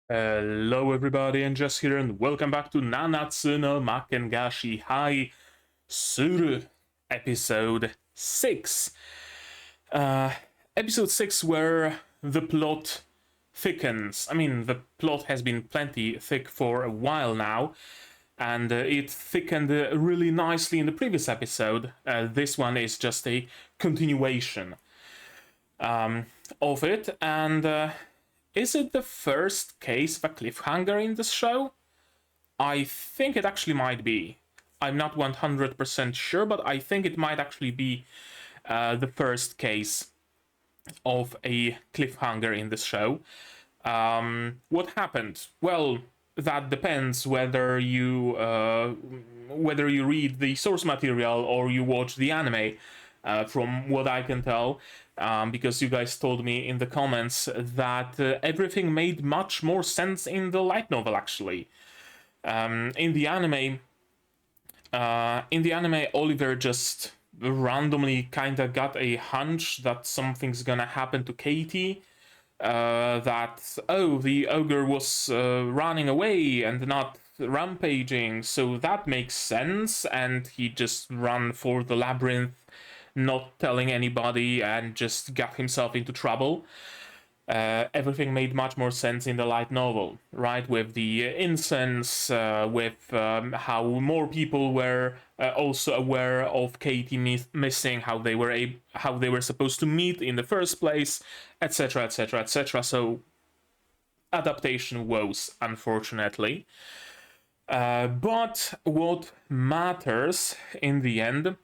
Hello everybody, and Jess here, and welcome back to Nanatsu no Maken ga Shihai Suru, episode 6. Uh, episode 6 where the plot thickens. I mean, the plot has been plenty thick for a while now, and it thickened really nicely in the previous episode. This one is just a continuation of it, and is it the first case of a cliffhanger in this show? I think it actually might be. I'm not 100% sure, but I think it might actually be the first case of a cliffhanger in this show. What happened? Well, that depends whether you read the source material or you watch the anime. From what I can tell, because you guys told me in the comments that everything made much more sense in the light novel. Actually, in the anime, Oliver just randomly kind of got a hunch that something's gonna happen to Katie. That the ogre was running away and not rampaging, so that makes sense, and he just ran for the labyrinth, not telling anybody, and just got himself into trouble. Everything made much more sense in the light novel, right? With the incense, with how more people were also aware of Katie missing, how they were supposed to meet in the first place, etc., etc., etc. So adaptation woes, unfortunately. But what matters in the end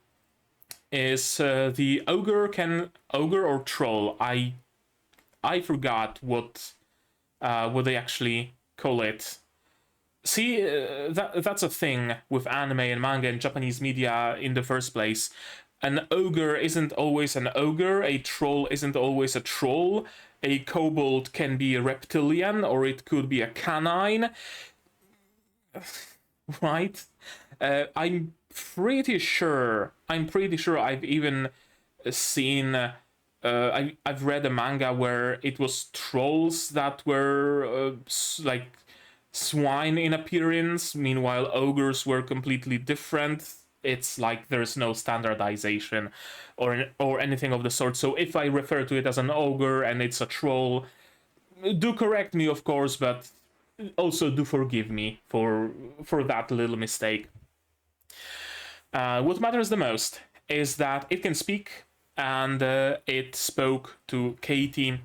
is the ogre or troll. I forgot what they actually call it. See, that's a thing with anime and manga and Japanese media in the first place. An ogre isn't always an ogre. A troll isn't always a troll. A kobold can be a reptilian, or it could be a canine. Right? I'm pretty sure I've even seen I've read a manga where it was trolls that were like swine in appearance, meanwhile ogres were completely different. It's like there's no standardization or anything of the sort. So if I refer to it as an ogre and it's a troll, do correct me, of course, but also do forgive me for that little mistake. What matters the most is that it can speak, and it spoke to Katie,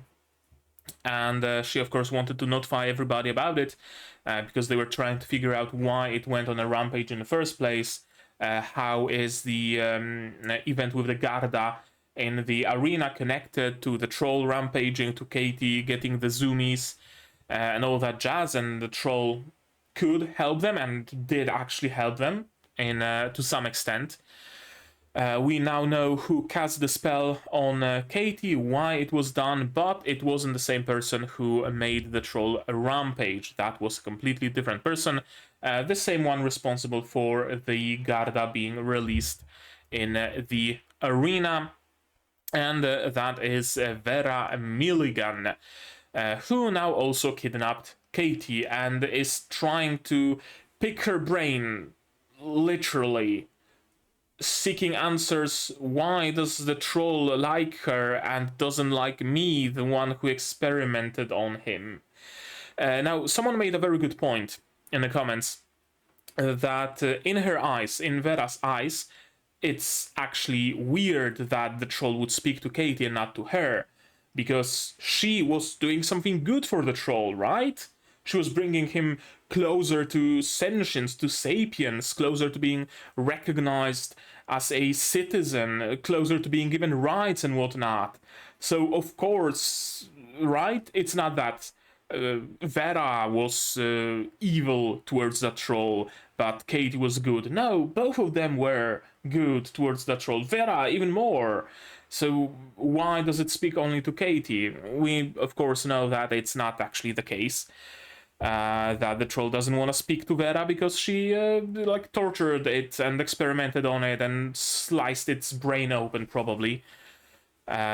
and she of course wanted to notify everybody about it, because they were trying to figure out why it went on a rampage in the first place. How is the event with the Garda in the arena connected to the troll rampaging, to Katie getting the zoomies, and all that jazz? And the troll could help them and did actually help them to some extent. We now know who cast the spell on Katie, why it was done, but it wasn't the same person who made the troll a rampage. That was a completely different person, the same one responsible for the Garda being released in the arena, and that is Vera Milligan, who now also kidnapped Katie and is trying to pick her brain, literally seeking answers. Why does the troll like her and doesn't like me, the one who experimented on him? Now, someone made a very good point in the comments, that in her eyes, in Vera's eyes, it's actually weird that the troll would speak to Katie and not to her, because she was doing something good for the troll, right? She was bringing him closer to sentience, to sapience, closer to being recognized as a citizen, closer to being given rights and whatnot. So, of course, right? It's not that Vera was evil towards that troll, but Katie was good. No, both of them were good towards that troll. Vera, even more. So why does it speak only to Katie? We, of course, know that it's not actually the case. That the troll doesn't want to speak to Vera because she like tortured it and experimented on it and sliced its brain open, probably.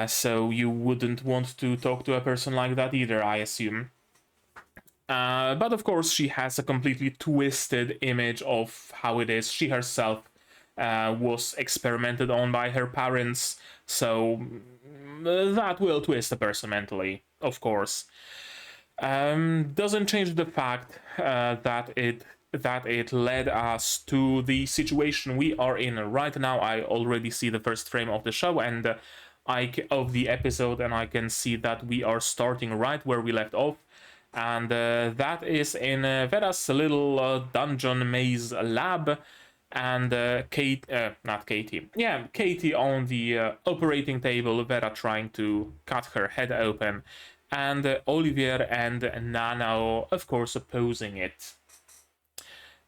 So you wouldn't want to talk to a person like that either, I assume. But of course, she has a completely twisted image of how it is. She herself was experimented on by her parents, so that will twist a person mentally, of course. Doesn't change the fact that it led us to the situation we are in right now. I already see the first frame of the show and of the episode, and I can see that we are starting right where we left off, and that is in Vera's little dungeon maze lab. And not Katie. Yeah, Katie on the operating table, Vera trying to cut her head open, and Olivier and Nanao, of course, opposing it.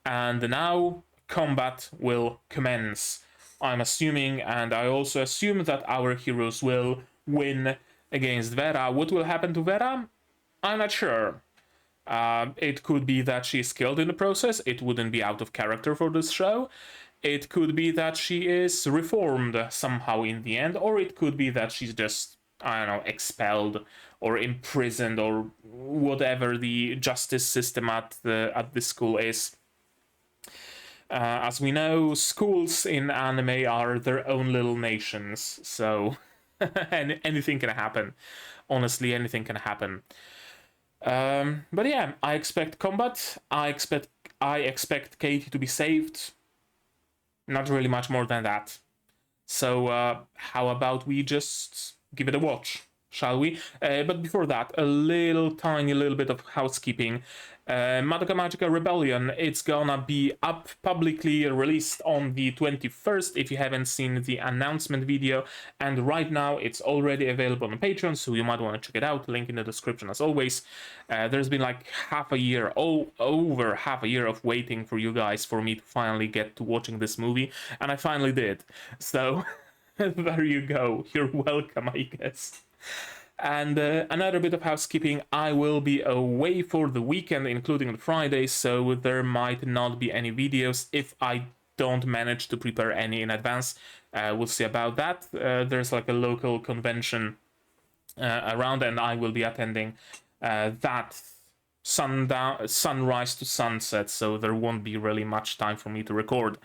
And now combat will commence, I'm assuming, and I also assume that our heroes will win against Vera. What will happen to Vera? I'm not sure. It could be that she's killed in the process. It wouldn't be out of character for this show. It could be that she is reformed somehow in the end, or it could be that she's just, I don't know, expelled or imprisoned or whatever the justice system at the school is. As we know, schools in anime are their own little nations, so anything can happen. Honestly, anything can happen. But yeah, I expect combat. I expect Katie to be saved. Not really much more than that. So how about we just give it a watch, shall we? But before that, a tiny little bit of housekeeping. Madoka Magica Rebellion, it's gonna be up publicly released on the 21st if you haven't seen the announcement video, and right now it's already available on Patreon, so you might want to check it out, link in the description as always. There's been like over half a year of waiting for you guys for me to finally get to watching this movie, and I finally did, so there you go, you're welcome, I guess. And another bit of housekeeping, I will be away for the weekend, including on Friday, so there might not be any videos if I don't manage to prepare any in advance. We'll see about that. There's like a local convention around, and I will be attending that sunrise to sunset, so there won't be really much time for me to record.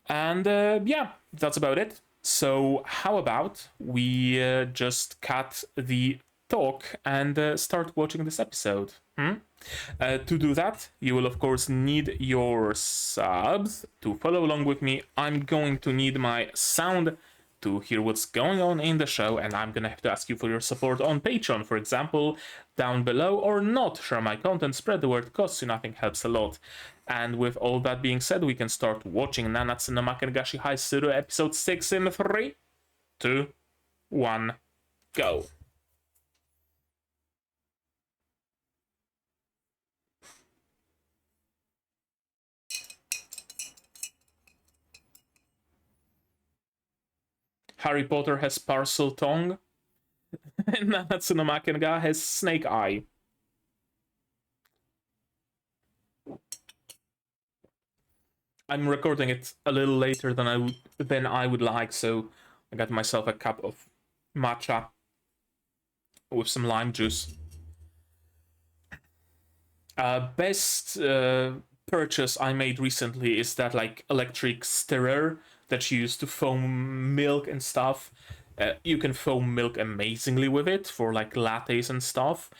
And yeah, that's about it. So how about we just cut the talk and start watching this episode? To do that, you will of course need your subs to follow along with me. I'm going to need my sound to hear what's going on in the show, and I'm gonna have to ask you for your support on Patreon, for example, down below, or not. Share my content, spread the word, costs you nothing, helps a lot. And with all that being said, we can start watching Nanatsu no Maken ga Shihai Suru episode 6 in 3, 2, 1, go. Harry Potter has parcel tongue. Nanatsu no Maken ga has snake eye. I'm recording it a little later than I would like, so I got myself a cup of matcha with some lime juice. Best purchase I made recently is that like electric stirrer that you use to foam milk and stuff. You can foam milk amazingly with it for like lattes and stuff.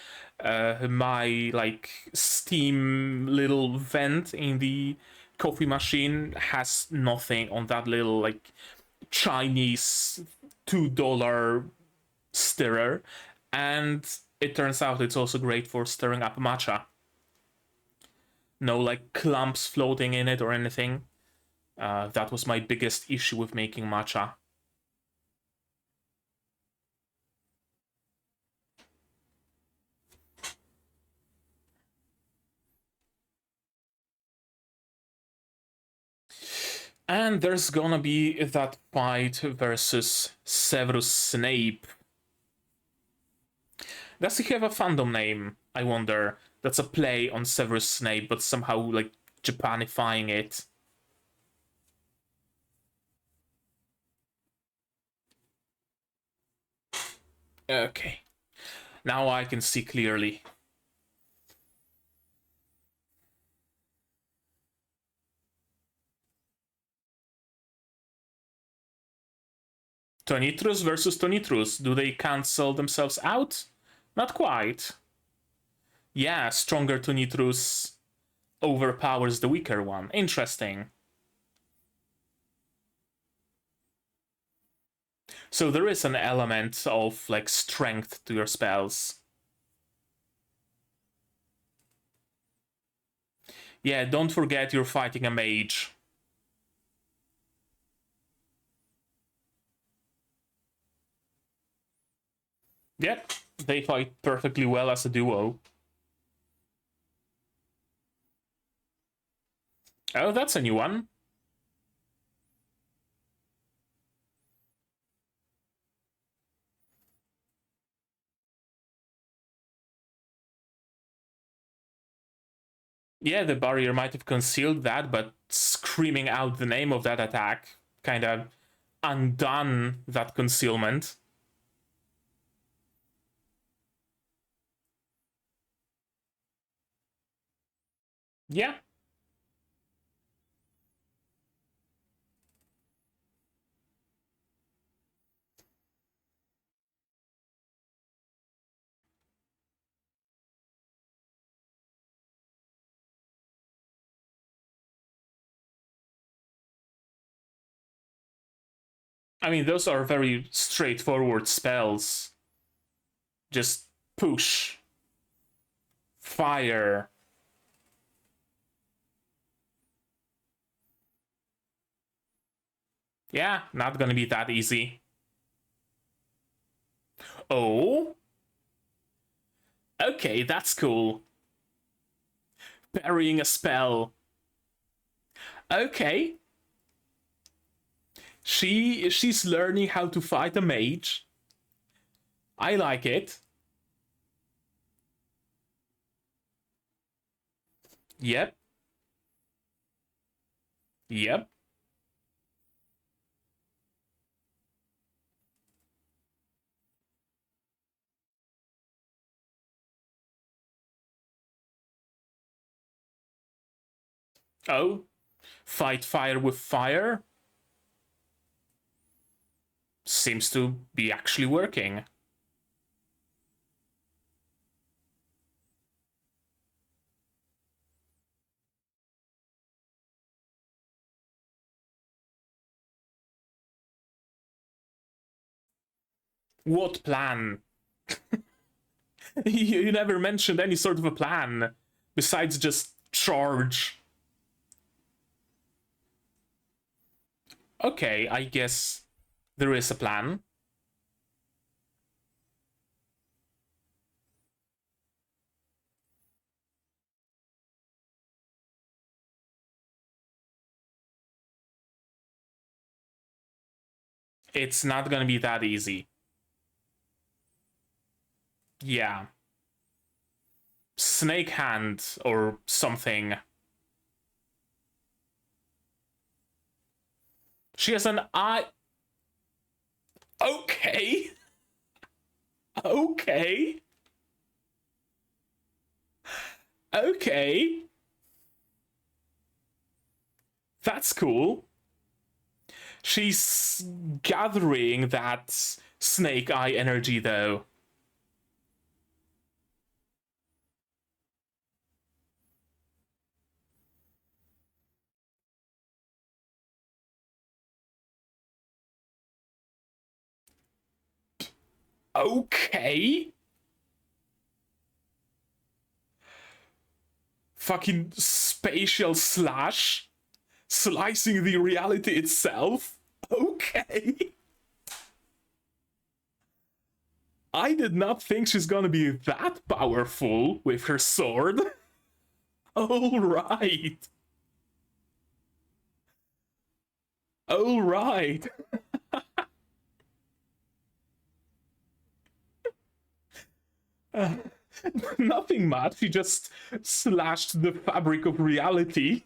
My like steam little vent in the coffee machine has nothing on that little like Chinese $2 stirrer, and it turns out it's also great for stirring up matcha. No like clumps floating in it or anything. That was my biggest issue with making matcha. And there's gonna be that fight versus Severus Snape. Does he have a fandom name, I wonder? That's a play on Severus Snape, but somehow, like, Japanifying it. Okay. Now I can see clearly. Tonitrus versus Tonitrus. Do they cancel themselves out? Not quite. Yeah, stronger Tonitrus overpowers the weaker one. Interesting. So there is an element of like strength to your spells. Yeah, don't forget you're fighting a mage. Yep, they fight perfectly well as a duo. Oh, that's a new one. Yeah, the barrier might have concealed that, but screaming out the name of that attack kind of undone that concealment. Yeah. I mean, those are very straightforward spells. Just push. Fire. Yeah, not gonna be that easy. Oh? Okay, that's cool. Parrying a spell. Okay. She's learning how to fight a mage. I like it. Yep. Yep. Oh, fight fire with fire? Seems to be actually working. What plan? You never mentioned any sort of a plan besides just charge. Okay, I guess there is a plan. It's not gonna be that easy. Yeah. Snake hand or something. She has an eye. Okay. Okay. Okay. That's cool. She's gathering that snake eye energy, though. Okay. Fucking spatial slash. Slicing the reality itself. Okay. I did not think she's gonna be that powerful with her sword. Alright. Alright. Nothing much. She just slashed the fabric of reality.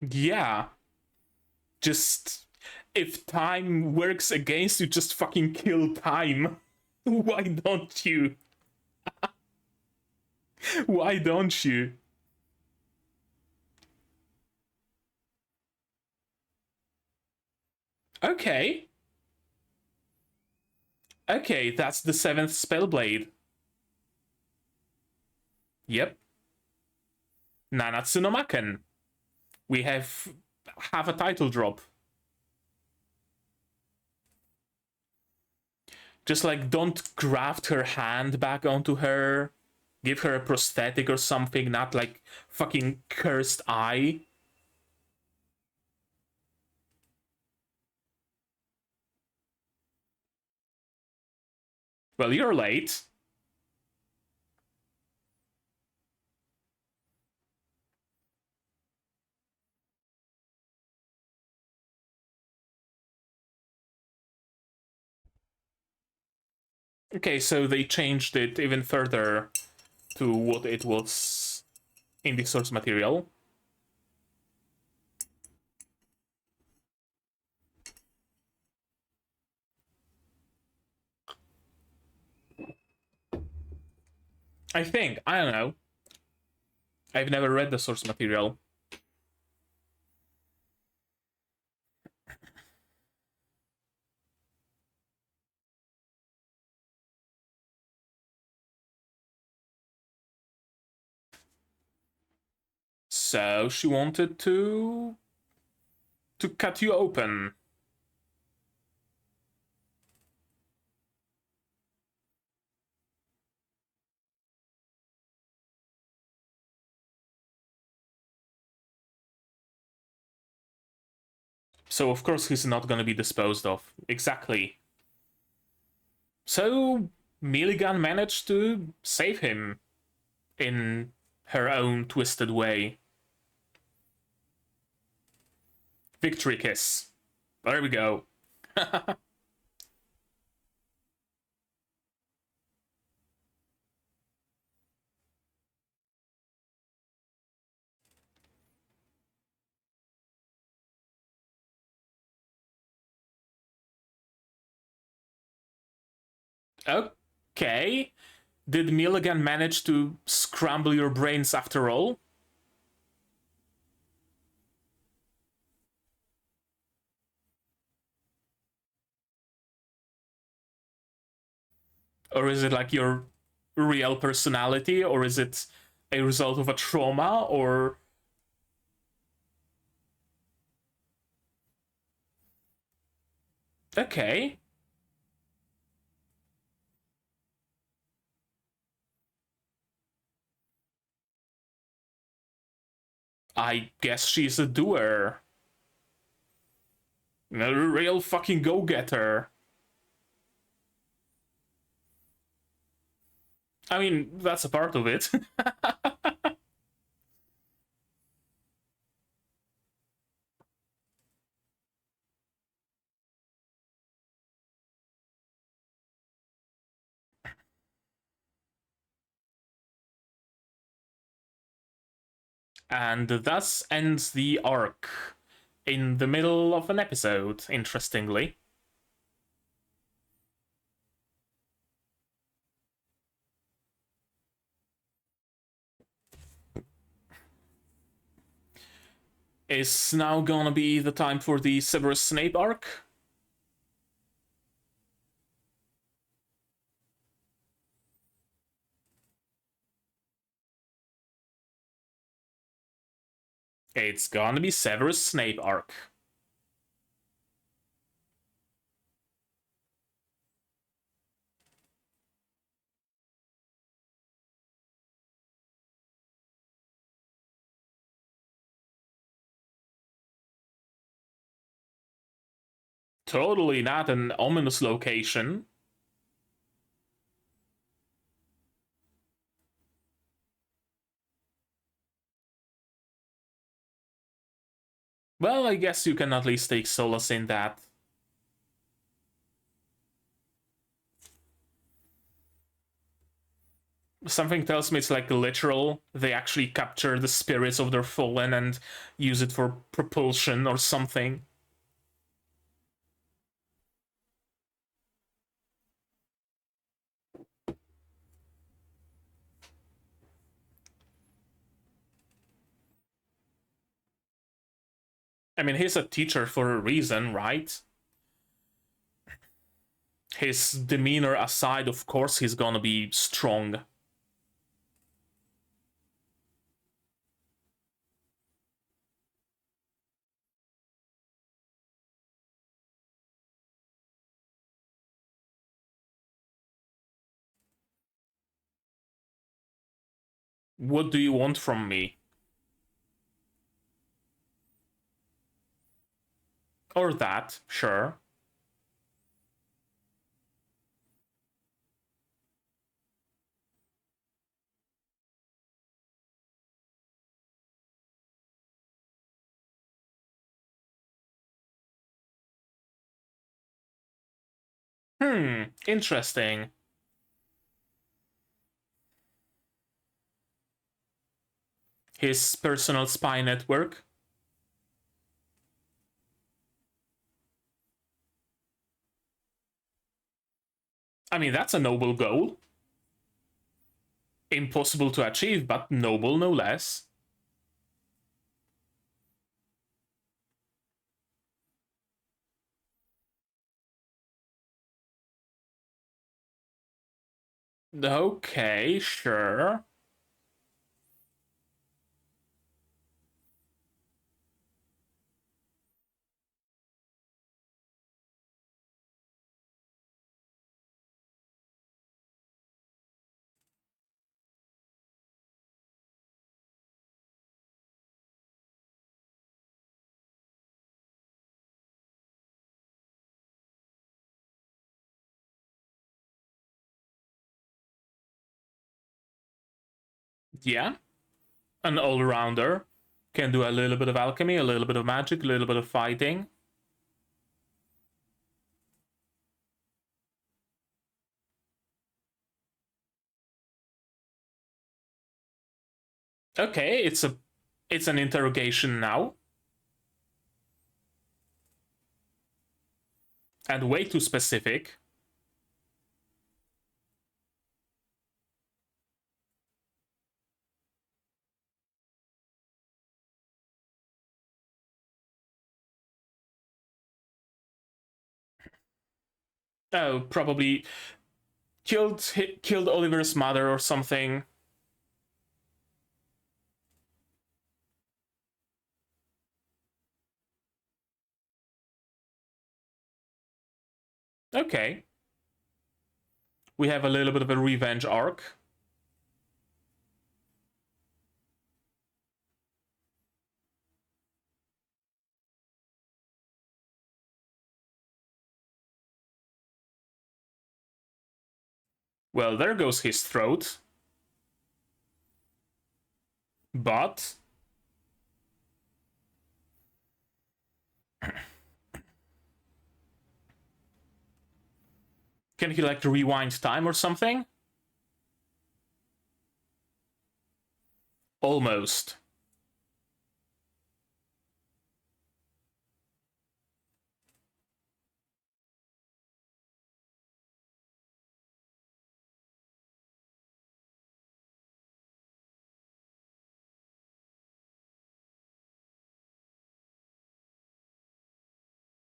Yeah. Just if time works against you, just fucking kill time. Why don't you? Why don't you? Okay. Okay, that's the 7th Spellblade. Yep. Nanatsu no Maken. We have a title drop. Just like, don't graft her hand back onto her. Give her a prosthetic or something, not like fucking cursed eye. Well, you're late. Okay, so they changed it even further to what it was in the source material. I think. I don't know. I've never read the source material. So she wanted to cut you open. So of course he's not gonna be disposed of. Exactly. So Milligan managed to save him in her own twisted way. Victory kiss. There we go. Okay. Did Milligan manage to scramble your brains after all? Or is it like your real personality? Or is it a result of a trauma? Or... Okay. I guess she's a doer. A real fucking go-getter. I mean, that's a part of it. And thus ends the arc. In the middle of an episode, interestingly. Is now gonna be the time for the Severus Snape arc? It's gonna be Severus Snape arc. Totally not an ominous location. Well, I guess you can at least take solace in that. Something tells me it's like literal. They actually capture the spirits of their fallen and use it for propulsion or something. I mean, he's a teacher for a reason, right? His demeanor aside, of course, he's gonna be strong. What do you want from me? Or that, sure. Interesting. His personal spy network. I mean, that's a noble goal. Impossible to achieve, but noble no less. Okay, sure. Yeah, an all-rounder. Can do a little bit of alchemy, a little bit of magic, a little bit of fighting. Okay, it's an interrogation now. And way too specific. Oh, probably killed Oliver's mother or something. Okay. We have a little bit of a revenge arc. Well, there goes his throat. But can he like rewind time or something? Almost.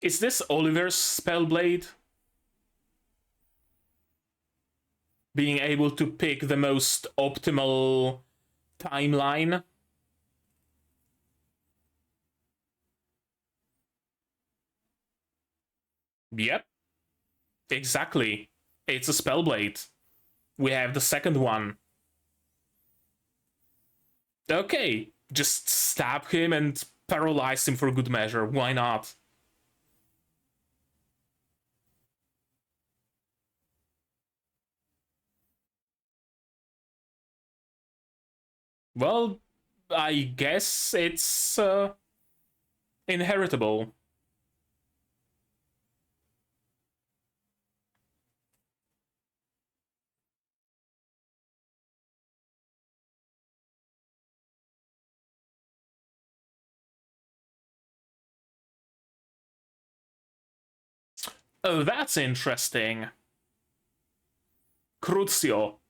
Is this Oliver's spellblade? Being able to pick the most optimal timeline? Yep, exactly. It's a spellblade. We have the second one. Okay, just stab him and paralyze him for good measure. Why not? Well, I guess it's inheritable. Oh, that's interesting. Crucio.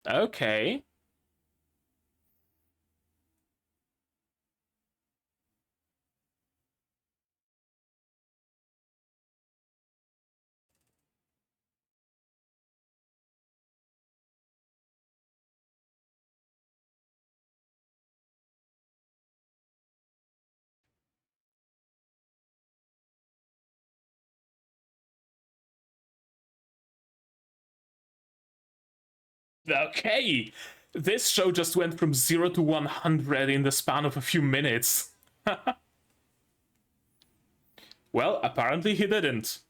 Okay. Okay. This show just went from 0 to 100 in the span of a few minutes. Well, apparently he didn't.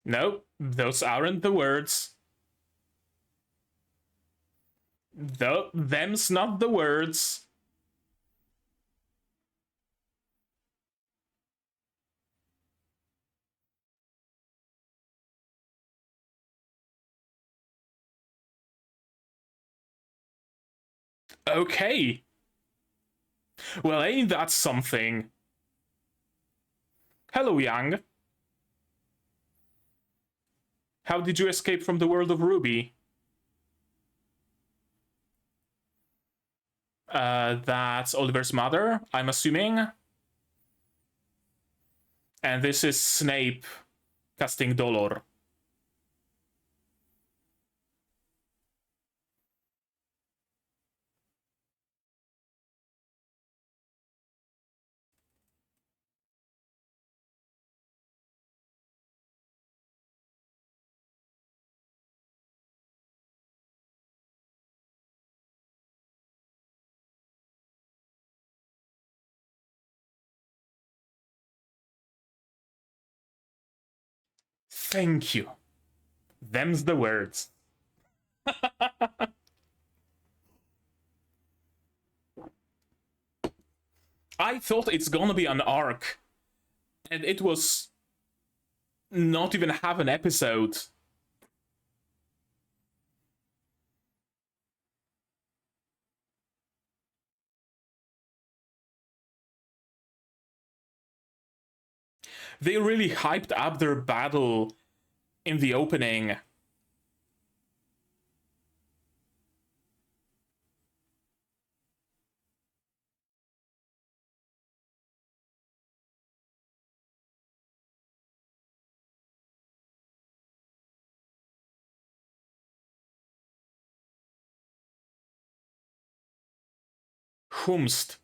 No, those aren't the words. Them's not the words. Okay. Well, ain't that something? Hello, Yang. How did you escape from the world of Ruby? That's Oliver's mother, I'm assuming. And this is Snape casting Dolor. Thank you. Them's the words. I thought it's gonna be an arc, and it was not even half an episode. They really hyped up their battle in the opening. Whomst.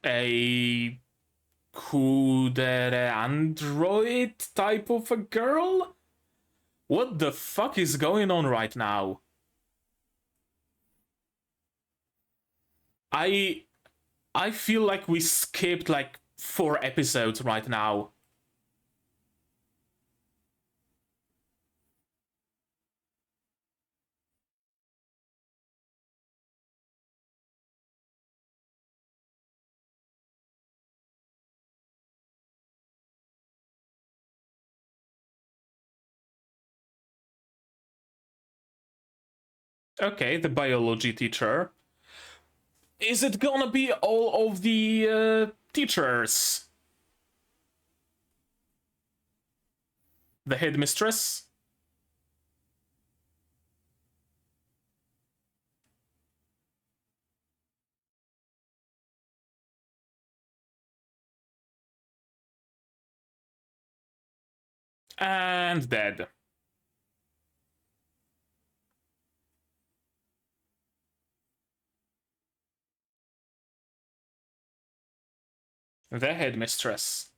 A kudere android type of a girl? What the fuck is going on right now? I feel like we skipped like 4 episodes right now. Okay, the biology teacher. Is it gonna be all of the teachers? The headmistress? And dead. The headmistress.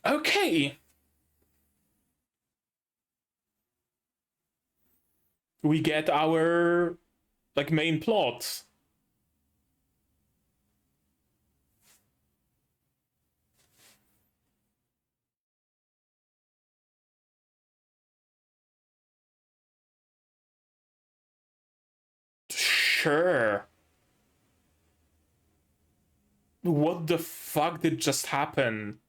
Okay. We get our like main plot. Sure. What the fuck did just happen?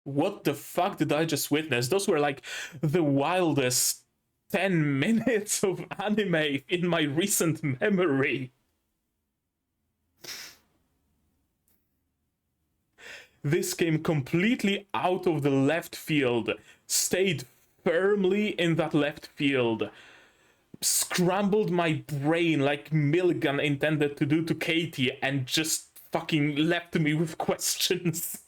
What the fuck did I just witness? Those were like the wildest 10 minutes of anime in my recent memory. This came completely out of the left field, stayed firmly in that left field, scrambled my brain like Milligan intended to do to Katie, and just fucking left me with questions.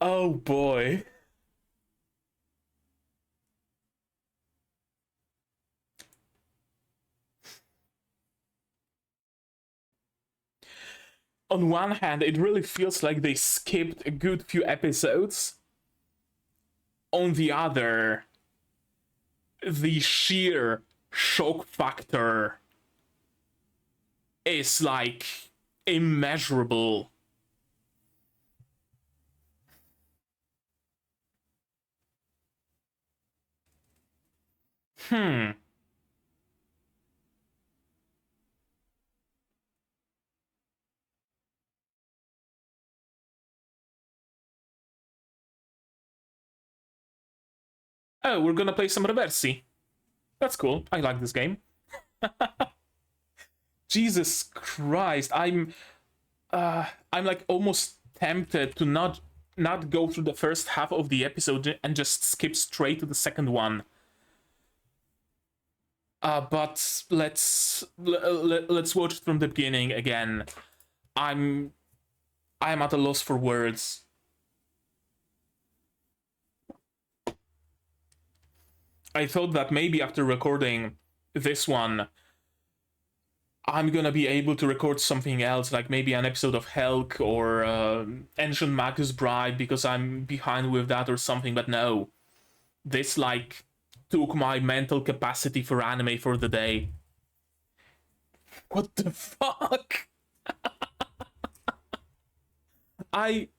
Oh boy. On one hand, it really feels like they skipped a good few episodes. On the other, the sheer shock factor is like immeasurable. Oh, we're gonna play some Reversi. That's cool. I like this game. Jesus Christ, I'm like almost tempted to not go through the first half of the episode and just skip straight to the second one. But let's watch it from the beginning again. I'm at a loss for words. I thought that maybe after recording this one, I'm gonna be able to record something else, like maybe an episode of Helck or Ancient Magus Bride, because I'm behind with that or something, but no. This, like, took my mental capacity for anime for the day. What the fuck? I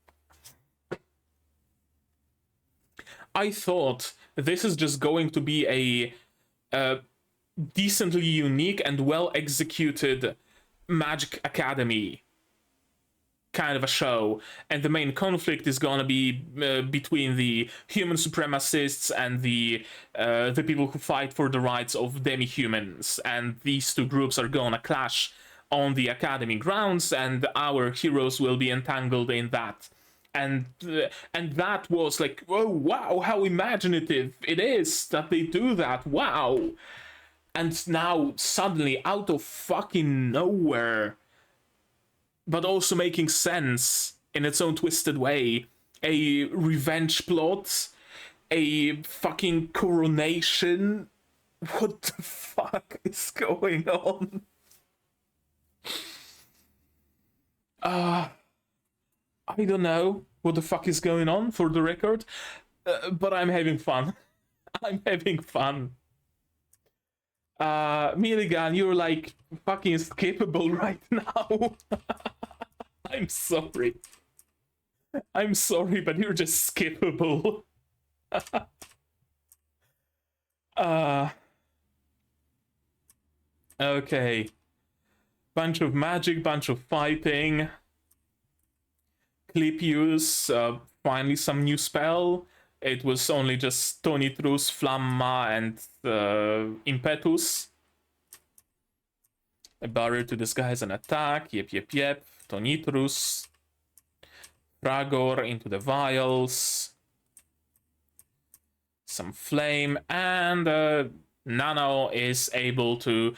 thought this is just going to be a decently unique and well executed Magic Academy kind of a show, and the main conflict is gonna be between the human supremacists and the people who fight for the rights of demi-humans, and these two groups are gonna clash on the academy grounds, and our heroes will be entangled in that. And that was like, oh wow, how imaginative it is that they do that, wow. And now suddenly, out of fucking nowhere, but also making sense in its own twisted way, a revenge plot, a fucking coronation. What the fuck is going on? I don't know what the fuck is going on, for the record, but I'm having fun. I'm having fun. Milligan, you're like fucking skippable right now. I'm sorry. I'm sorry, but you're just skippable. Okay. Bunch of magic, bunch of fighting. Clip use, finally some new spell. It was only just Tonitrus, Flamma, and Impetus. A barrier to disguise an attack. Yep. Tonitrus. Fragor into the vials. Some flame. And Nanao is able to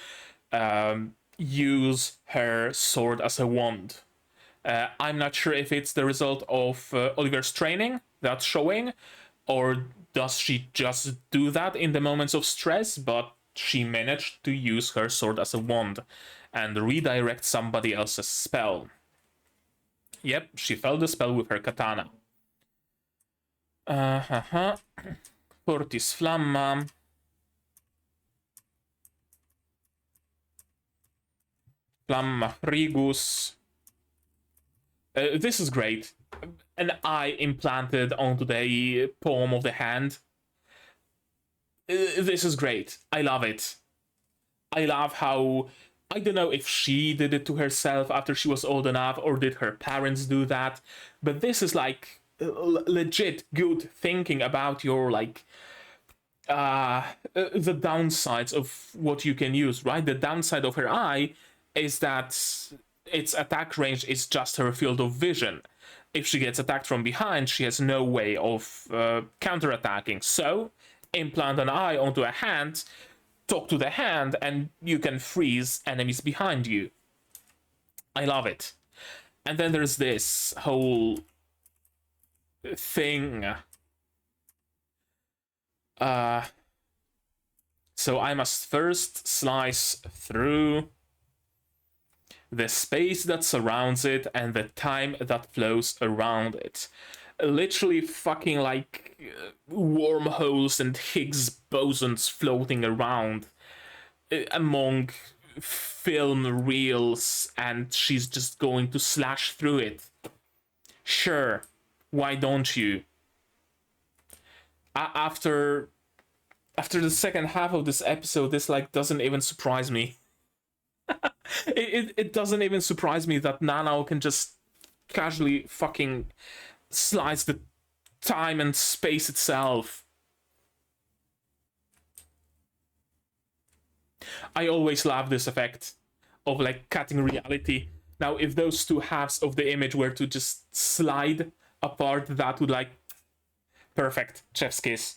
use her sword as a wand. I'm not sure if it's the result of Oliver's training that's showing, or does she just do that in the moments of stress, but she managed to use her sword as a wand and redirect somebody else's spell. Yep, she felled the spell with her katana. Fortis Flamma. Flamma Frigus. This is great. An eye implanted onto the palm of the hand. This is great. I love it. I love how, I don't know if she did it to herself after she was old enough, or did her parents do that, but this is like legit good thinking about your like the downsides of what you can use, right? The downside of her eye is that its attack range is just her field of vision. If she gets attacked from behind, she has no way of counterattacking. So, implant an eye onto a hand, talk to the hand, and you can freeze enemies behind you. I love it. And then there's this whole thing. So I must first slice through the space that surrounds it and the time that flows around it. Literally fucking like wormholes and Higgs bosons floating around among film reels, and she's just going to slash through it. Sure, why don't you? After the second half of this episode, this like doesn't even surprise me. it doesn't even surprise me that Nanao can just casually fucking slice the time and space itself. I always love this effect of like cutting reality. Now, if those two halves of the image were to just slide apart, that would like perfect. Chef's kiss.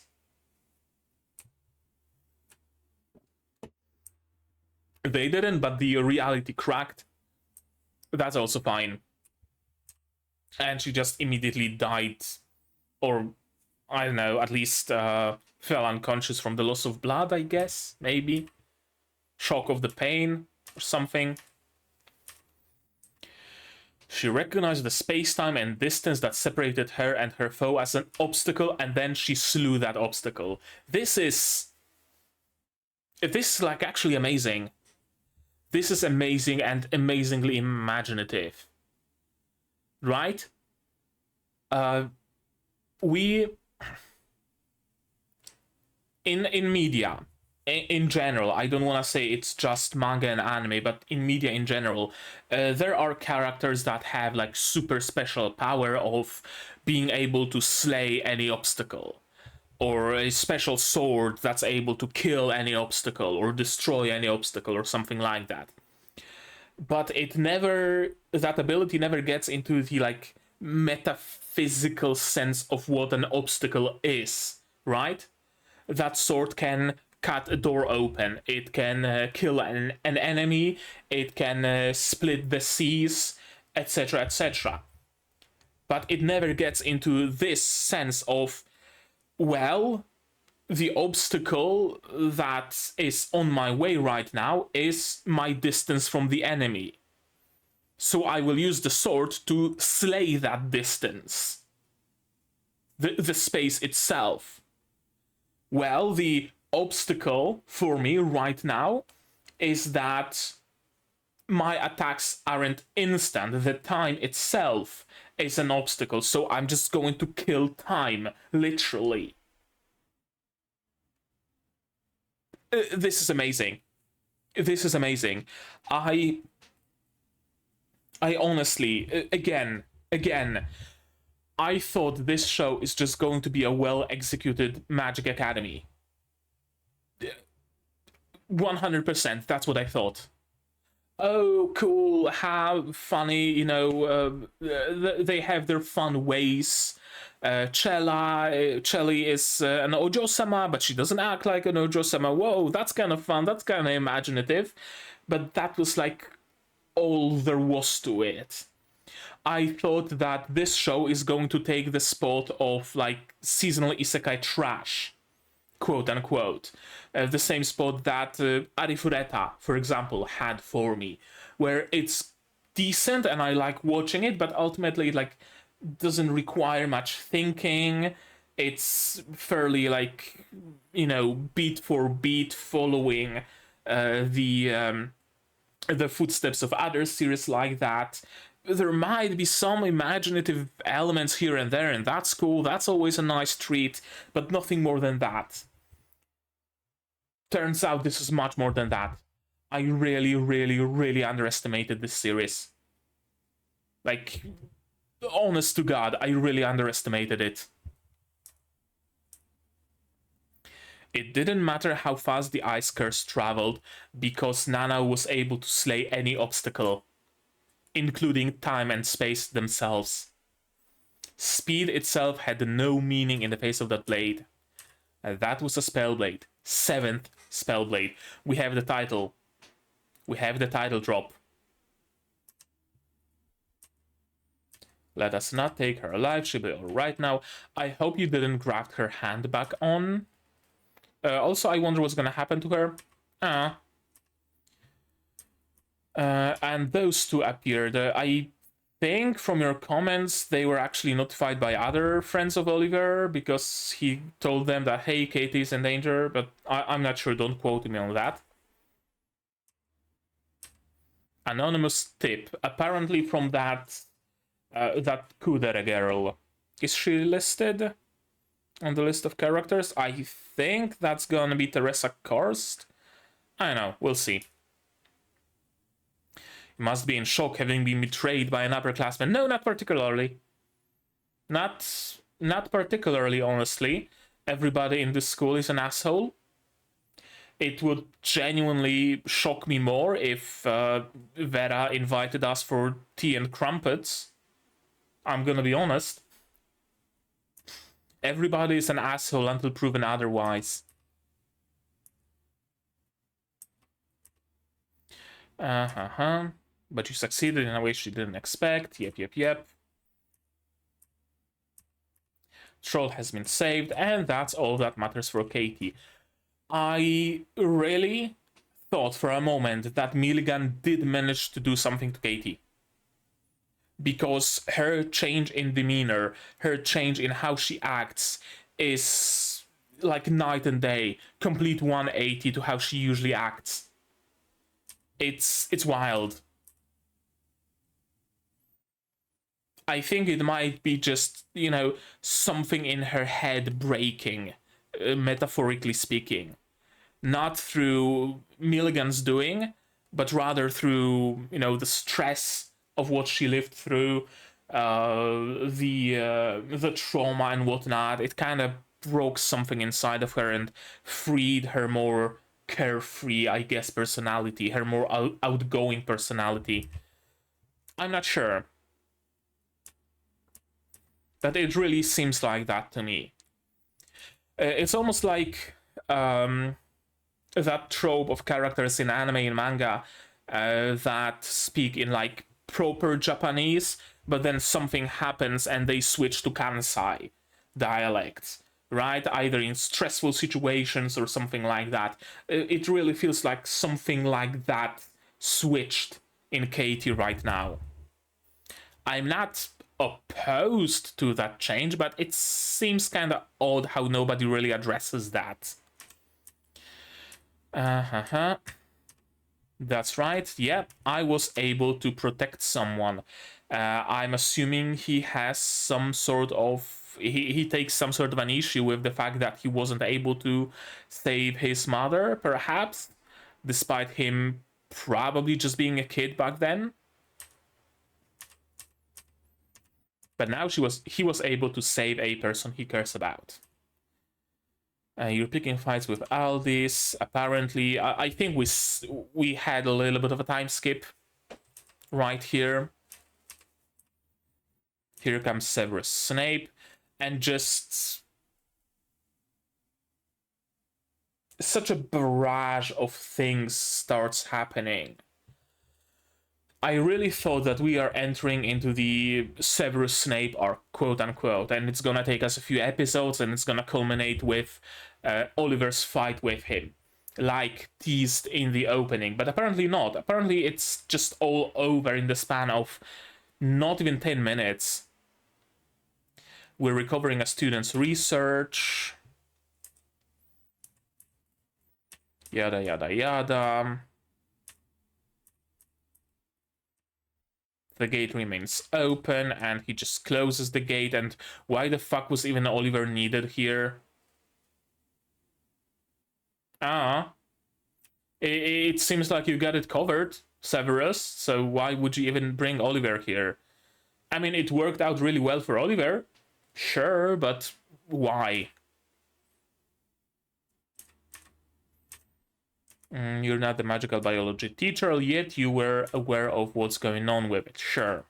They didn't, but the reality cracked. That's also fine. And she just immediately died. Or, I don't know, at least fell unconscious from the loss of blood, I guess, maybe. Shock of the pain, or something. She recognized the space-time and distance that separated her and her foe as an obstacle, and then she slew that obstacle. This is like actually amazing. This is amazing and amazingly imaginative. Right? We in media, in general, I don't want to say it's just manga and anime, but in media in general, there are characters that have like super special power of being able to slay any obstacle, or a special sword that's able to kill any obstacle or destroy any obstacle or something like that. But that ability never gets into the like metaphysical sense of what an obstacle is, right? That sword can cut a door open, it can kill an enemy, it can split the seas, etc., etc. But it never gets into this sense of, well, the obstacle that is on my way right now is my distance from the enemy. So I will use the sword to slay that distance. The space itself. Well, the obstacle for me right now is that my attacks aren't instant. The time itself is an obstacle, so I'm just going to kill time, literally. This is amazing. This is amazing. I honestly, again, I thought this show is just going to be a well-executed Magic Academy. 100%, that's what I thought. Oh, cool, how funny, you know, they have their fun ways. Chelly is an Ojo-sama, but she doesn't act like an Ojo-sama. Whoa, that's kind of fun, that's kind of imaginative. But that was like all there was to it. I thought that this show is going to take the spot of like seasonal isekai trash, quote unquote. The same spot that Arifureta, for example, had for me, where it's decent and I like watching it, but ultimately like doesn't require much thinking. It's fairly like, you know, beat for beat following the footsteps of other series like that. There might be some imaginative elements here and there, and that's cool, that's always a nice treat, but nothing more than that. Turns out this is much more than that. I really, really, really underestimated this series. Like, honest to God, I really underestimated it. It didn't matter how fast the ice curse traveled, because Nanao was able to slay any obstacle, including time and space themselves. Speed itself had no meaning in the face of that blade. That was a spell blade. 7th spell blade. We have the title. We have the title drop. Let us not take her alive. She'll be alright now. I hope you didn't graft her hand back on. Also, I wonder what's gonna happen to her. And those two appeared. I think from your comments they were actually notified by other friends of Oliver, because he told them that, hey, Katie's in danger, but I'm not sure, don't quote me on that. Anonymous tip. Apparently from that Kudere girl. Is she listed on the list of characters? I think that's gonna be Teresa Karst. I don't know, we'll see. You must be in shock, having been betrayed by an upperclassman. No, not particularly. Not particularly, honestly. Everybody in this school is an asshole. It would genuinely shock me more if Vera invited us for tea and crumpets. I'm gonna be honest. Everybody is an asshole until proven otherwise. But you succeeded in a way she didn't expect. Yep. Troll has been saved, and that's all that matters for Katie. I really thought for a moment that Milligan did manage to do something to Katie. Because her change in demeanor, her change in how she acts is like night and day. Complete 180 to how she usually acts. It's wild. I think it might be just, you know, something in her head breaking, metaphorically speaking. Not through Milligan's doing, but rather through, you know, the stress of what she lived through, the trauma and whatnot. It kind of broke something inside of her and freed her more carefree, I guess, personality, her more outgoing personality. I'm not sure. But it really seems like that to me. It's almost like that trope of characters in anime and manga that speak in like proper Japanese, but then something happens and they switch to Kansai dialect, right? Either in stressful situations or something like that. It really feels like something like that switched in Katie right now. I'm not opposed to that change, but it seems kind of odd how nobody really addresses that. That's right. Yeah, I was able to protect someone. I'm assuming he has some sort of... He takes some sort of an issue with the fact that he wasn't able to save his mother, perhaps, despite him probably just being a kid back then. But now he was able to save a person he cares about. You're picking fights with Aldis. Apparently, I think we had a little bit of a time skip right here. Here comes Severus Snape, and just such a barrage of things starts happening. I really thought that we are entering into the Severus Snape arc, quote unquote, and it's gonna take us a few episodes and it's gonna culminate with Oliver's fight with him, like teased in the opening, but apparently not. Apparently it's just all over in the span of not even 10 minutes. We're recovering a student's research. Yada yada yada. The gate remains open, and he just closes the gate, and why the fuck was even Oliver needed here? It seems like you got it covered, Severus, so why would you even bring Oliver here? I mean, it worked out really well for Oliver, sure, but why? You're not the magical biology teacher, yet you were aware of what's going on with it, sure.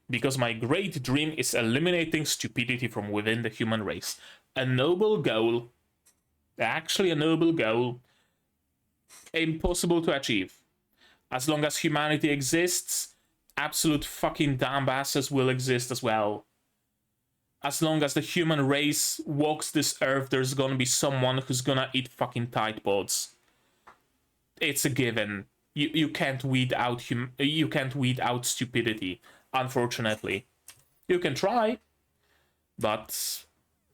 Because my great dream is eliminating stupidity from within the human race. A noble goal. Actually, a noble goal. Impossible to achieve. As long as humanity exists, absolute fucking dumbasses will exist as well. As long as the human race walks this earth, there's gonna be someone who's gonna eat fucking Tide Pods. It's a given. You can't weed out stupidity, unfortunately. You can try, but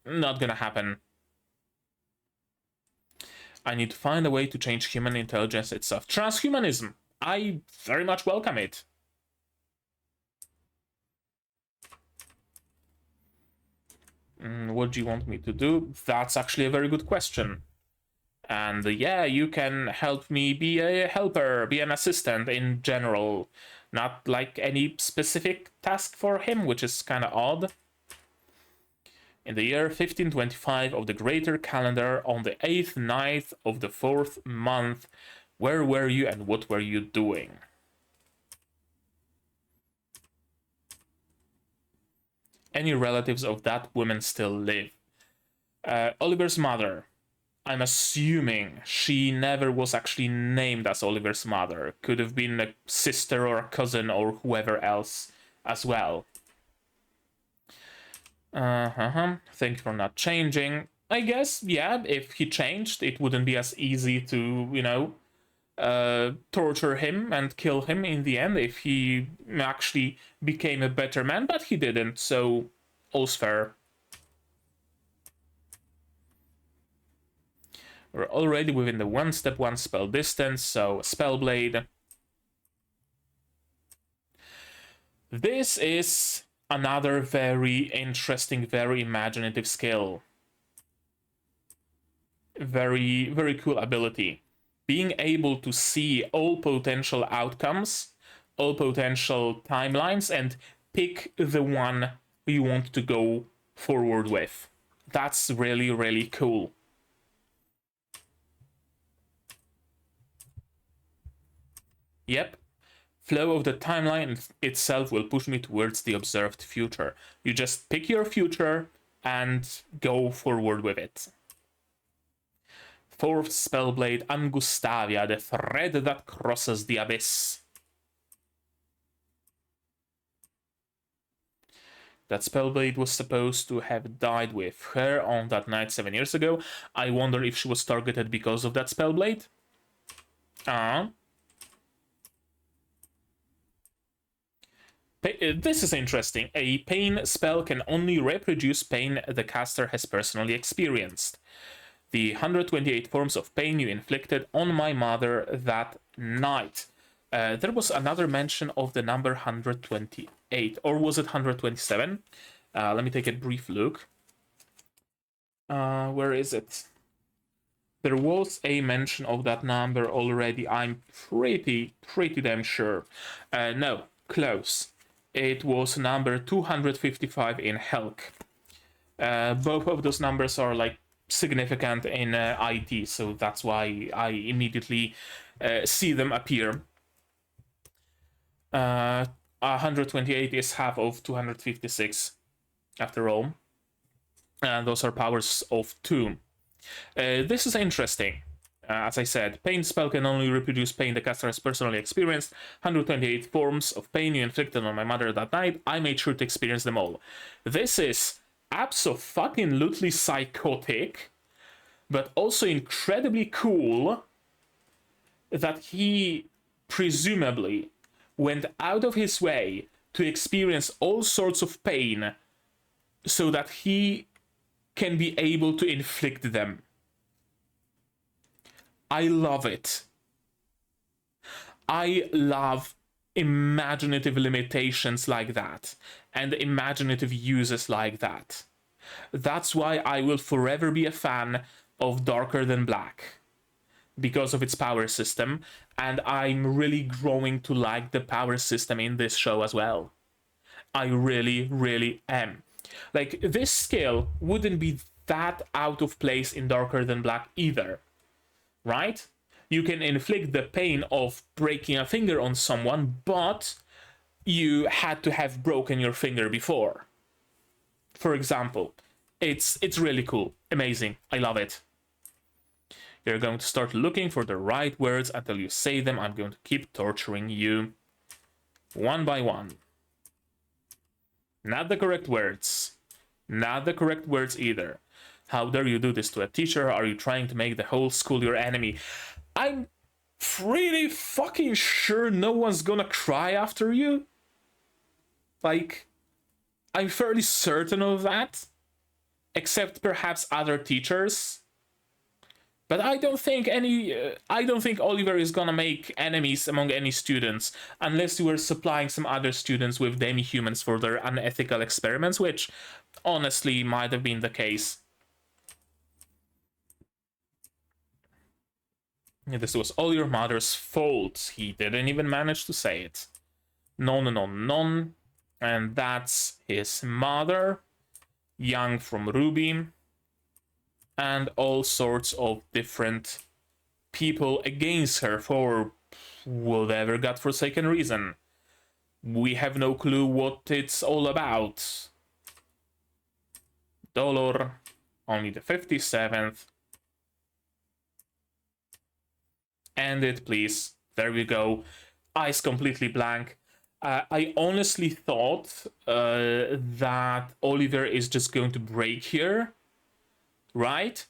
not gonna happen. I need to find a way to change human intelligence itself. Transhumanism. I very much welcome it. What do you want me to do? That's actually a very good question. And yeah, you can help me be a helper, be an assistant in general. Not like any specific task for him, which is kind of odd. In the year 1525 of the Greater Calendar, on the 8th night of the 4th month, where were you and what were you doing? Any relatives of that woman still live? Oliver's mother. I'm assuming she never was actually named as Oliver's mother. Could have been a sister or a cousin or whoever else as well. Thank you for not changing. I guess, yeah, if he changed, it wouldn't be as easy to, you know, torture him and kill him in the end if he actually became a better man, but he didn't, so all's fair. We're already within the 1-step 1 spell distance, so Spellblade. This is another very interesting, very imaginative skill. Very, very cool ability. Being able to see all potential outcomes, all potential timelines, and pick the one you want to go forward with. That's really, really cool. Yep. Flow of the timeline itself will push me towards the observed future. You just pick your future and go forward with it. 4th Spellblade, Angustavia, the thread that crosses the abyss. That Spellblade was supposed to have died with her on that night 7 years ago. I wonder if she was targeted because of that Spellblade. This is interesting. A pain spell can only reproduce pain the caster has personally experienced. The 128 forms of pain you inflicted on my mother that night. There was another mention of the number 128, or was it 127? Let me take a brief look. Where is it? There was a mention of that number already. I'm pretty damn sure. No, close. It was number 255 in Helck. Both of those numbers are like significant in IT, so that's why I immediately see them appear. 128 is half of 256, after all. And those are powers of 2. This is interesting. As I said, pain spell can only reproduce pain the caster has personally experienced. 128 forms of pain you inflicted on my mother that night. I made sure to experience them all. This is abso-fucking-lutely psychotic, but also incredibly cool that he presumably went out of his way to experience all sorts of pain so that he can be able to inflict them. I love it. I love imaginative limitations like that and imaginative uses like that. That's why I will forever be a fan of Darker Than Black, because of its power system, and I'm really growing to like the power system in this show as well. I really, really am. Like, this skill wouldn't be that out of place in Darker Than Black either, right? You can inflict the pain of breaking a finger on someone, but you had to have broken your finger before. For example, it's really cool, amazing, I love it. You're going to start looking for the right words until you say them. I'm going to keep torturing you one by one. Not the correct words. Not the correct words either. How dare you do this to a teacher? Are you trying to make the whole school your enemy? I'm pretty fucking sure no one's gonna cry after you. Like, I'm fairly certain of that. Except perhaps other teachers. But I don't think Oliver is gonna make enemies among any students, unless you were supplying some other students with demi-humans for their unethical experiments, which honestly might have been the case. This was all your mother's fault. He didn't even manage to say it. No. And that's his mother, young from Ruby, and all sorts of different people against her for whatever godforsaken reason. We have no clue what it's all about. Dollar, only the 57th. End it, please. There we go. Eyes completely blank. I honestly thought that Oliver is just going to break here, right?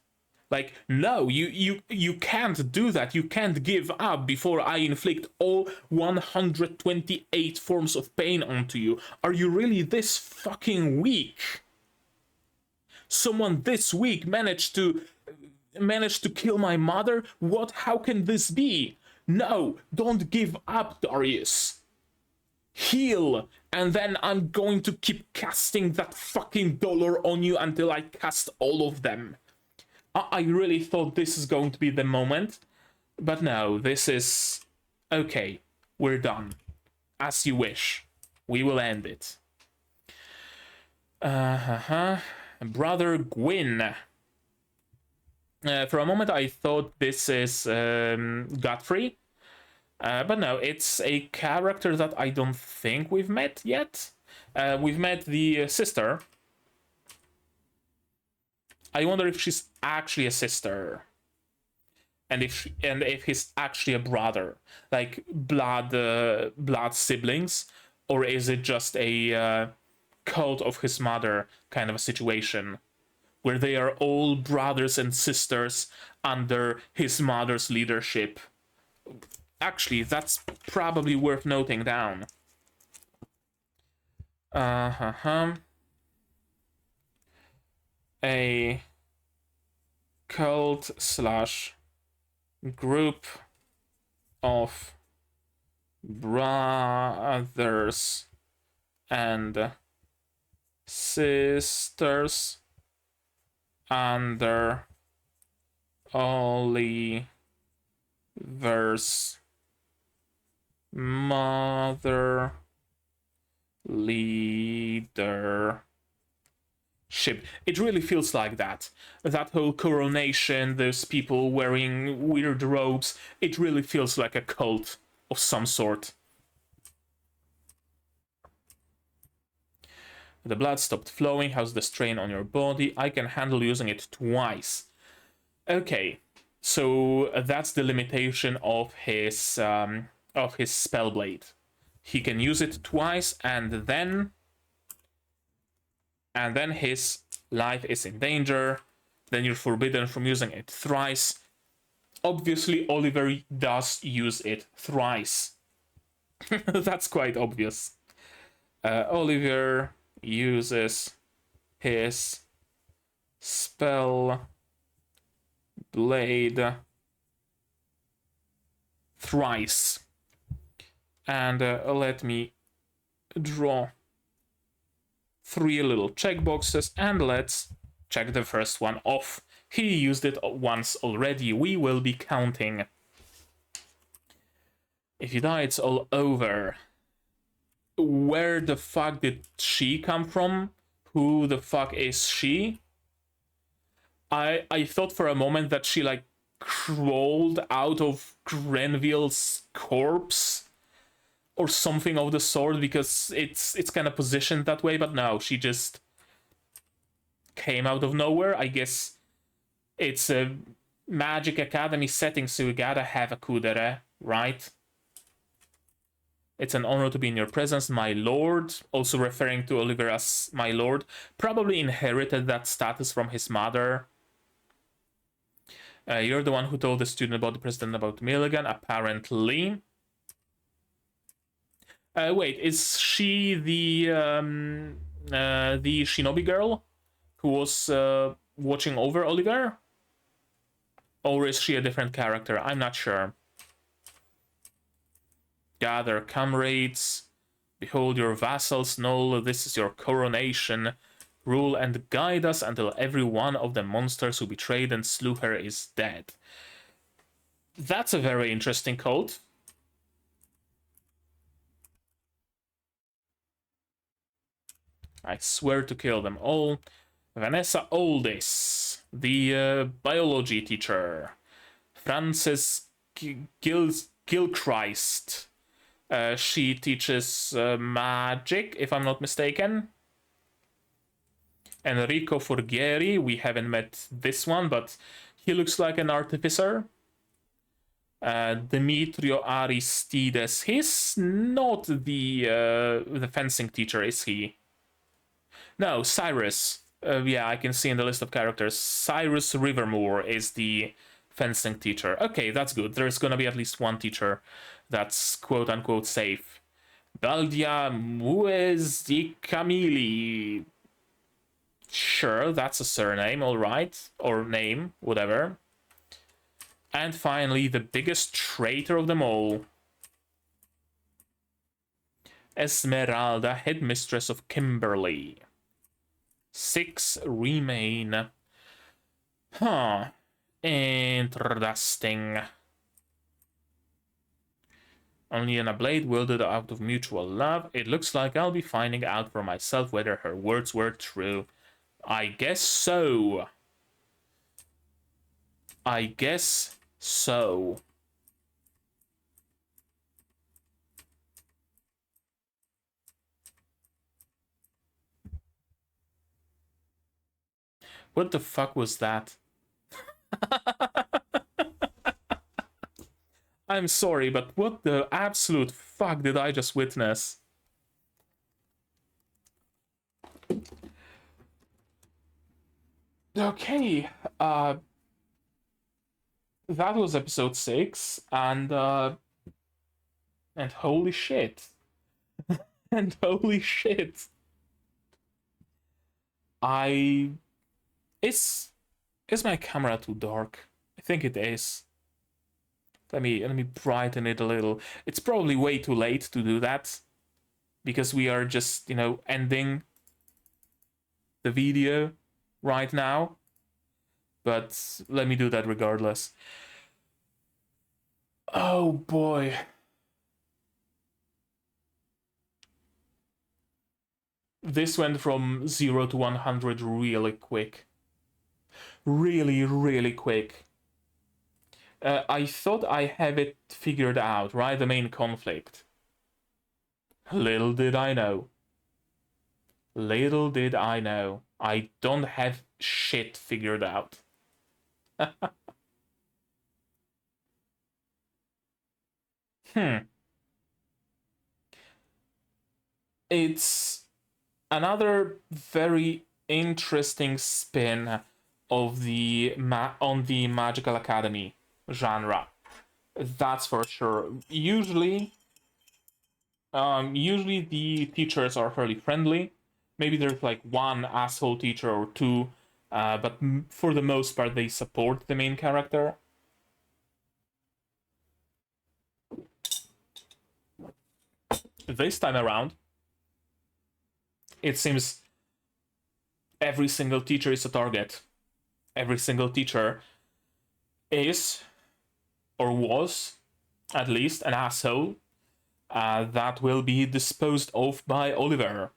Like, no, you can't do that. You can't give up before I inflict all 128 forms of pain onto you. Are you really this fucking weak? Someone this weak managed to kill my mother? What? How can this be? No, don't give up, Darius. Heal, and then I'm going to keep casting that fucking dollar on you until I cast all of them. I really thought this is going to be the moment, but no, this is... Okay, we're done. As you wish. We will end it. Brother Gwyn. For a moment I thought this is Godfrey. But no, it's a character that I don't think we've met yet. We've met the sister. I wonder if she's actually a sister. And if he's actually a brother. Like blood siblings. Or is it just a cult of his mother kind of a situation? Where they are all brothers and sisters under his mother's leadership. Actually, that's probably worth noting down. A cult / group of brothers and sisters under Oliver's mother leadership. It really feels like that. That whole coronation, those people wearing weird robes, it really feels like a cult of some sort. The blood stopped flowing. How's the strain on your body? I can handle using it twice. Okay, so that's the limitation of his spell blade. He can use it twice, and then his life is in danger. Then you're forbidden from using it thrice. Obviously, Oliver does use it thrice. That's quite obvious. Oliver uses his spell blade thrice. And let me draw 3 little checkboxes, and let's check the first one off. He used it once already. We will be counting. If you die, it's all over. Where the fuck did she come from? Who the fuck is she? I thought for a moment that she like crawled out of Grenville's corpse or something of the sort, because it's kind of positioned that way, but no, she just came out of nowhere. I guess it's a Magic Academy setting, so you gotta have a kudere, right? It's an honor to be in your presence, my lord. Also referring to Oliver as my lord. Probably inherited that status from his mother. You're the one who told the student about the president about Milligan, apparently. Wait, is she the shinobi girl who was watching over Oliver? Or is she a different character? I'm not sure. Gather comrades. Behold your vassals, Noll. This is your coronation. Rule and guide us until every one of the monsters who betrayed and slew her is dead. That's a very interesting code. I swear to kill them all. Vanessa Oldis, the biology teacher. Frances Gilchrist. She teaches magic, if I'm not mistaken. Enrico Forghieri, we haven't met this one, but he looks like an artificer. Demetrio Aristides, he's not the fencing teacher, is he? No, Cyrus. Yeah, I can see in the list of characters. Cyrus Rivermore is the fencing teacher. Okay, that's good. There's gonna be at least one teacher that's quote-unquote safe. Baldia Muezicamili. Sure, that's a surname, alright. Or name, whatever. And finally, the biggest traitor of them all. Esmeralda, headmistress of Kimberly. 6 remain. Huh. Interesting. Only in a blade wielded out of mutual love. It looks like I'll be finding out for myself whether her words were true. I guess so. I guess so. What the fuck was that? I'm sorry, but what the absolute fuck did I just witness? Okay, that was episode 6, and holy shit. And holy shit. Is my camera too dark? I think it is. Let me brighten it a little. It's probably way too late to do that, because we are just, you know, ending the video right now. But let me do that regardless. Oh boy. This went from 0 to 100 really quick. Really, really quick. I thought I have it figured out, right? The main conflict. Little did I know. Little did I know. I don't have shit figured out. It's another very interesting spin of the on the Magical Academy genre. That's for sure. Usually the teachers are fairly friendly. Maybe there's like one asshole teacher or two, but for the most part they support the main character. This time around, it seems every single teacher is a target. Every single teacher is, or was, at least, an asshole that will be disposed of by Oliver.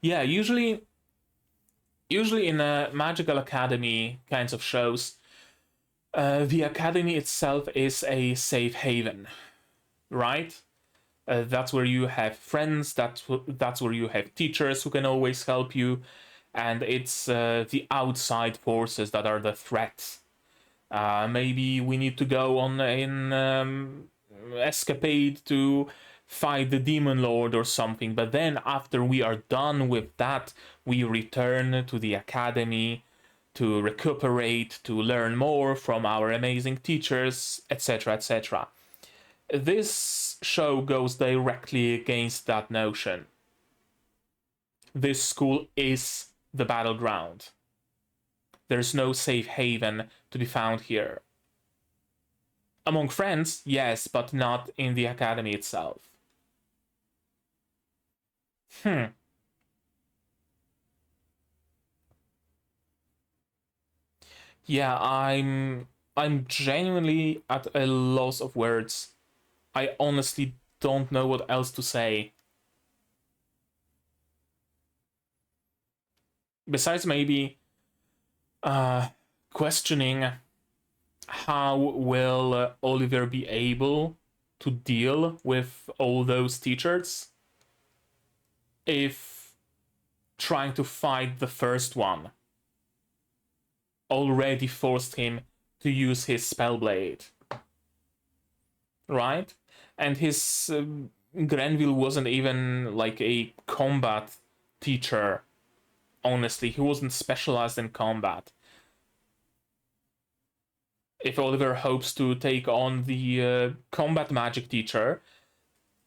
Yeah, usually in a Magical Academy kinds of shows, the academy itself is a safe haven, right? That's where you have friends, that's where you have teachers who can always help you, and it's the outside forces that are the threats. Maybe we need to go on an escapade to fight the Demon Lord or something, but then after we are done with that, we return to the academy to recuperate, to learn more from our amazing teachers, etc., etc. This show goes directly against that notion. This school is the battleground. There's no safe haven to be found here. Among friends, yes, but not in the academy itself. Yeah, I'm genuinely at a loss of words. I honestly don't know what else to say. Besides maybe questioning how will Oliver be able to deal with all those teachers if trying to fight the first one already forced him to use his spellblade, right? And his Grenville wasn't even like a combat teacher. Honestly, he wasn't specialized in combat. If Oliver hopes to take on the combat magic teacher,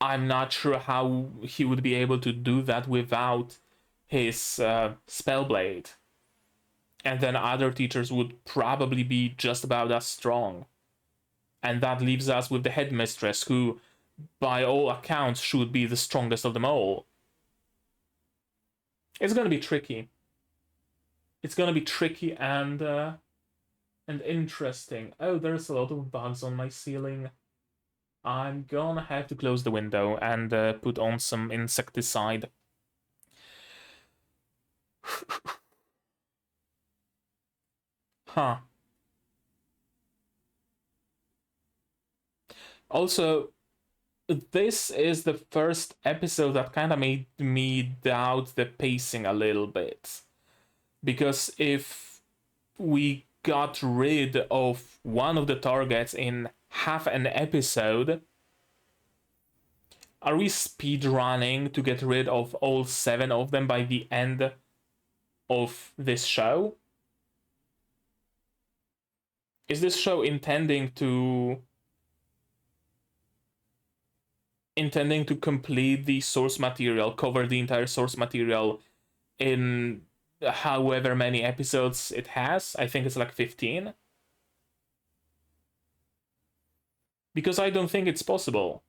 I'm not sure how he would be able to do that without his spellblade. And then other teachers would probably be just about as strong. And that leaves us with the headmistress, who, by all accounts, should be the strongest of them all. It's gonna be tricky. It's gonna be tricky and interesting. Oh, there's a lot of bugs on my ceiling. I'm gonna have to close the window and put on some insecticide. Huh. Also, this is the first episode that kind of made me doubt the pacing a little bit. Because if we got rid of one of the targets in half an episode, are we speedrunning to get rid of all 7 of them by the end of this show? Is this show intending to complete the source material, cover the entire source material in however many episodes it has? I think it's like 15. Because I don't think it's possible.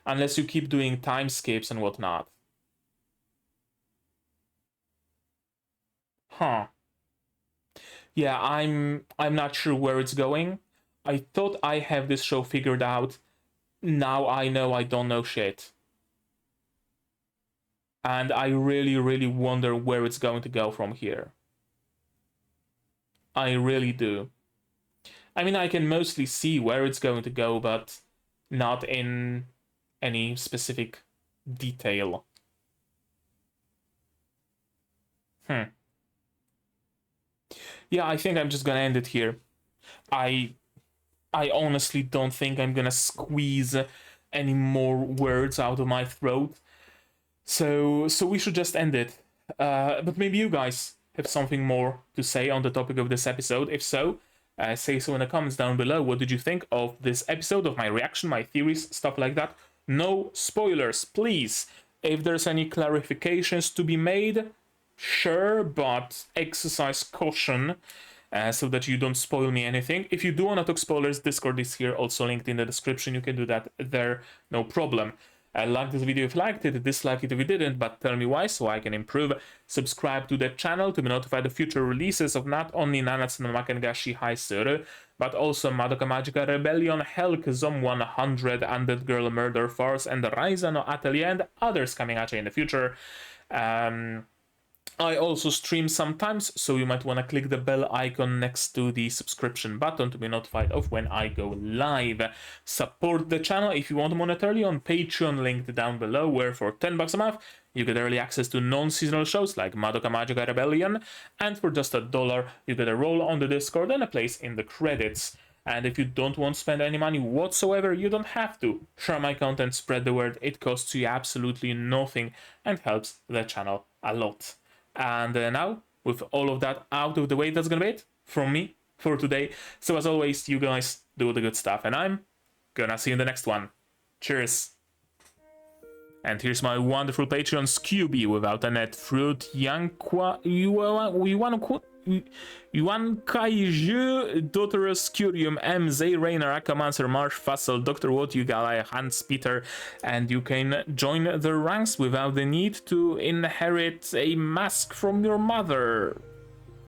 Unless you keep doing time skips and whatnot. Huh. Yeah, I'm not sure where it's going. I thought I have this show figured out. Now I know I don't know shit. And I really, really wonder where it's going to go from here. I really do. I mean, I can mostly see where it's going to go, but not in any specific detail. Yeah, I think I'm just gonna end it here. I honestly don't think I'm gonna squeeze any more words out of my throat. So we should just end it. But maybe you guys have something more to say on the topic of this episode. If so, say so in the comments down below. What did you think of this episode, of my reaction, my theories, stuff like that? No spoilers, please. If there's any clarifications to be made, sure, but exercise caution. so that you don't spoil me anything. If you do want to talk spoilers, Discord is here, also linked in the description. You can do that there, no problem. Like this video if you liked it, dislike it if you didn't, but tell me why so I can improve. Subscribe to the channel to be notified of future releases of not only Nanatsuma Maken ga Shihai Suru, but also Madoka Magica Rebellion, Helck, Zom 100, Undead Girl Murder Farce, and Ryza no Atelier, and others coming at you in the future. I also stream sometimes, so you might want to click the bell icon next to the subscription button to be notified of when I go live. Support the channel if you want monetarily on Patreon, linked down below, where for $10 a month you get early access to non-seasonal shows like Madoka Magica Rebellion, and for just $1 you get a role on the Discord and a place in the credits. And if you don't want to spend any money whatsoever, you don't have to. Share my content, spread the word, it costs you absolutely nothing and helps the channel a lot. And now, with all of that out of the way, that's gonna be it from me for today. So as always, you guys do the good stuff, and I'm gonna see you in the next one. Cheers! And here's my wonderful Patreon, Scooby, without a net, Fruit, Yuan Kaiju, Doterus, Curium, M, Zay, Rainer, Akamancer, Marsh, Fassel, Dr. Watt, Yugalai, Hans, Peter, and you can join the ranks without the need to inherit a mask from your mother.